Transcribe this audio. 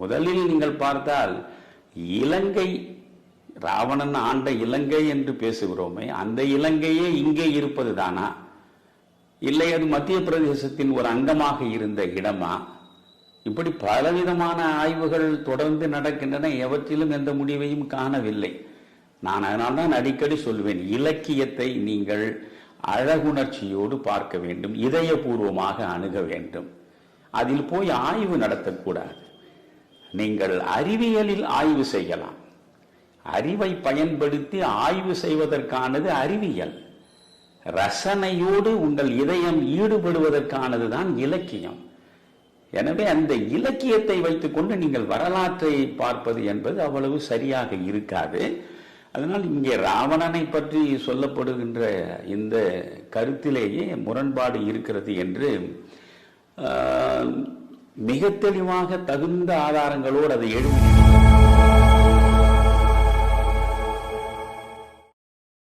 முதலில் நீங்கள் பார்த்தால் இலங்கை, ராவணன் ஆண்ட இலங்கை என்று பேசுகிறோமே, அந்த இலங்கையே இங்கே இருப்பது தானா, இல்லை அது மத்திய பிரதேசத்தின் ஒரு அங்கமாக இருந்த இடமா? இப்படி பலவிதமான ஆய்வுகள் தொடர்ந்து நடக்கின்றன. எவற்றிலும் எந்த முடிவையும் காணவில்லை. நான் அதனால்தான் அடிக்கடி சொல்வேன், இலக்கியத்தை நீங்கள் அழகுணர்ச்சியோடு பார்க்க வேண்டும், இதயபூர்வமாக அணுக வேண்டும். அதில் போய் ஆய்வு நடத்தக்கூடாது. நீங்கள் அறிவியலில் ஆய்வு செய்யலாம். அறிவை பயன்படுத்தி ஆய்வு செய்வதற்கானது அறிவியல். ரசனையோடு உங்கள் இதயம் ஈடுபடுவதற்கானது தான் இலக்கியம். எனவே அந்த இலக்கியத்தை வைத்துக்கொண்டு நீங்கள் வரலாற்றை பார்ப்பது என்பது அவ்வளவு சரியாக இருக்காது. அதனால் இங்கே ராவணனை பற்றி சொல்லப்படுகின்ற இந்த கருத்திலேயே முரண்பாடு இருக்கிறது என்று மிக தெளிவாக தகுந்த ஆதாரங்களோடு அதை எழுதி